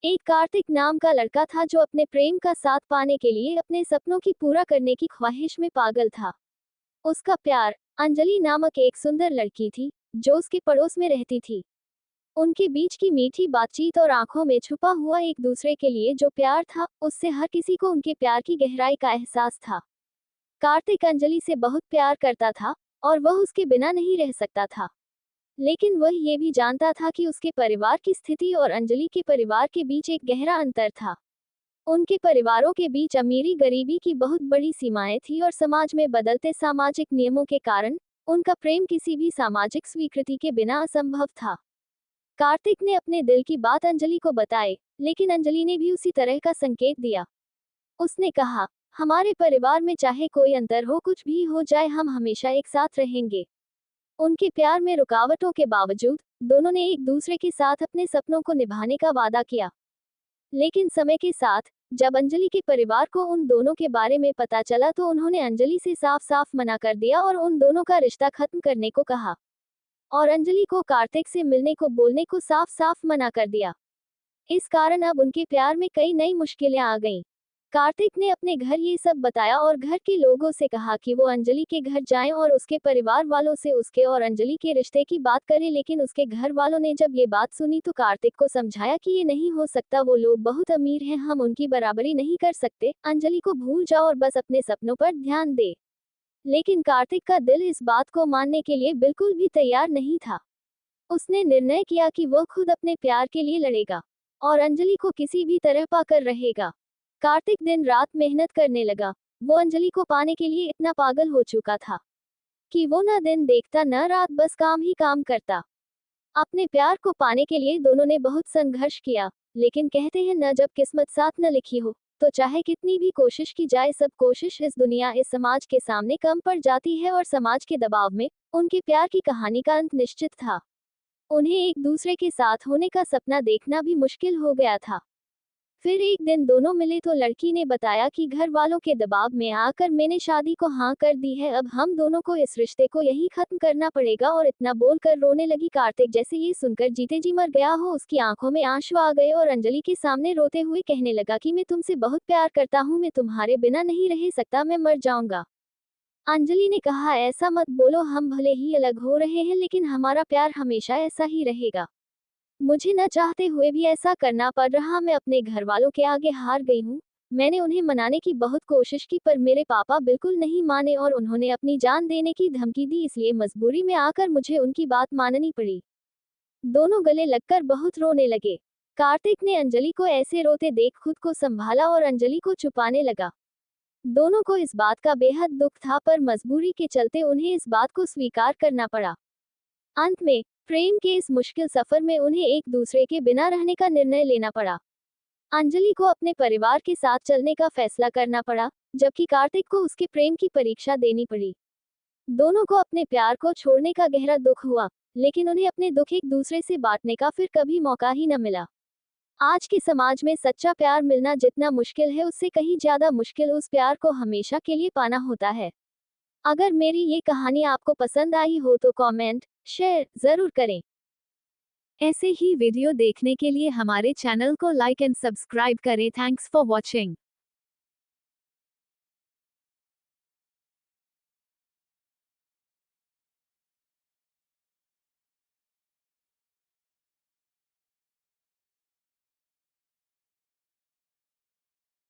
एक कार्तिक नाम का लड़का था जो अपने प्रेम का साथ पाने के लिए अपने सपनों की पूरा करने की ख्वाहिश में पागल था। उसका प्यार अंजलि नामक एक सुंदर लड़की थी जो उसके पड़ोस में रहती थी। उनके बीच की मीठी बातचीत और आंखों में छुपा हुआ एक दूसरे के लिए जो प्यार था, उससे हर किसी को उनके प्यार की गहराई का एहसास था। कार्तिक अंजलि से बहुत प्यार करता था और वह उसके बिना नहीं रह सकता था। लेकिन वह ये भी जानता था कि उसके परिवार की स्थिति और अंजलि के परिवार के बीच एक गहरा अंतर था। उनके परिवारों के बीच अमीरी गरीबी की बहुत बड़ी सीमाएं थी और समाज में बदलते सामाजिक नियमों के कारण उनका प्रेम किसी भी सामाजिक स्वीकृति के बिना असंभव था। कार्तिक ने अपने दिल की बात अंजलि को बताई, लेकिन अंजलि ने भी उसी तरह का संकेत दिया। उसने कहा, हमारे परिवार में चाहे कोई अंतर हो, कुछ भी हो जाए, हम हमेशा एक साथ रहेंगे। उनके प्यार में रुकावटों के बावजूद दोनों ने एक दूसरे के साथ अपने सपनों को निभाने का वादा किया। लेकिन समय के साथ जब अंजलि के परिवार को उन दोनों के बारे में पता चला तो उन्होंने अंजलि से साफ साफ मना कर दिया और उन दोनों का रिश्ता खत्म करने को कहा। और अंजलि को कार्तिक से मिलने को बोलने को साफ साफ मना कर दिया। इस कारण अब उनके प्यार में कई नई मुश्किलें आ गईं। कार्तिक ने अपने घर ये सब बताया और घर के लोगों से कहा कि वो अंजलि के घर जाएं और उसके परिवार वालों से उसके और अंजलि के रिश्ते की बात करें। लेकिन उसके घर वालों ने जब ये बात सुनी तो कार्तिक को समझाया कि ये नहीं हो सकता, वो लोग बहुत अमीर हैं, हम उनकी बराबरी नहीं कर सकते, अंजलि को भूल जाओ और बस अपने सपनों पर ध्यान दे। लेकिन कार्तिक का दिल इस बात को मानने के लिए बिल्कुल भी तैयार नहीं था। उसने निर्णय किया कि वह खुद अपने प्यार के लिए लड़ेगा और अंजलि को किसी भी तरह पाकर रहेगा। कार्तिक दिन रात मेहनत करने लगा। वो अंजलि को पाने के लिए इतना पागल हो चुका था कि वो न दिन देखता न रात, बस काम ही काम करता। अपने प्यार को पाने के लिए दोनों ने बहुत संघर्ष किया, लेकिन कहते हैं न जब किस्मत साथ न लिखी हो तो चाहे कितनी भी कोशिश की जाए, सब कोशिश इस दुनिया, इस समाज के सामने कम पड़ जाती है और समाज के दबाव में उनके प्यार की कहानी का अंत निश्चित था। उन्हें एक दूसरे के साथ होने का सपना देखना भी मुश्किल हो गया था। फिर एक दिन दोनों मिले तो लड़की ने बताया कि घर वालों के दबाव में आकर मैंने शादी को हाँ कर दी है, अब हम दोनों को इस रिश्ते को यही खत्म करना पड़ेगा। और इतना बोलकर रोने लगी। कार्तिक जैसे ये सुनकर जीते जी मर गया हो, उसकी आंखों में आंसू आ गए और अंजलि के सामने रोते हुए कहने लगा कि मैं तुमसे बहुत प्यार करता हूँ, मैं तुम्हारे बिना नहीं रह सकता, मैं मर जाऊंगा। अंजलि ने कहा, ऐसा मत बोलो, हम भले ही अलग हो रहे हैं लेकिन हमारा प्यार हमेशा ऐसा ही रहेगा। मुझे न चाहते हुए भी ऐसा करना पड़ रहा, मैं अपने घर वालों के आगे हार गई हूँ। मैंने उन्हें मनाने की बहुत कोशिश की पर मेरे पापा बिल्कुल नहीं माने और उन्होंने अपनी जान देने की धमकी दी, इसलिए मजबूरी में आकर मुझे उनकी बात माननी पड़ी। दोनों गले लगकर बहुत रोने लगे। कार्तिक ने अंजलि को ऐसे रोते देख खुद को संभाला और अंजलि को छुपाने लगा। दोनों को इस बात का बेहद दुख था पर मजबूरी के चलते उन्हें इस बात को स्वीकार करना पड़ा। अंत में प्रेम के इस मुश्किल सफर में उन्हें एक दूसरे के बिना रहने का निर्णय लेना पड़ा। अंजलि को अपने परिवार के साथ चलने का फैसला करना पड़ा, जबकि कार्तिक को उसके प्रेम की परीक्षा देनी पड़ी। दोनों को अपने प्यार को छोड़ने का गहरा दुख हुआ, लेकिन उन्हें अपने दुख एक दूसरे से बांटने का फिर कभी मौका ही न मिला। आज के समाज में सच्चा प्यार मिलना जितना मुश्किल है, उससे कहीं ज्यादा मुश्किल उस प्यार को हमेशा के लिए पाना होता है। अगर मेरी ये कहानी आपको पसंद आई हो तो कमेंट, शेयर जरूर करें। ऐसे ही वीडियो देखने के लिए हमारे चैनल को लाइक एंड सब्सक्राइब करें। Thanks for watching.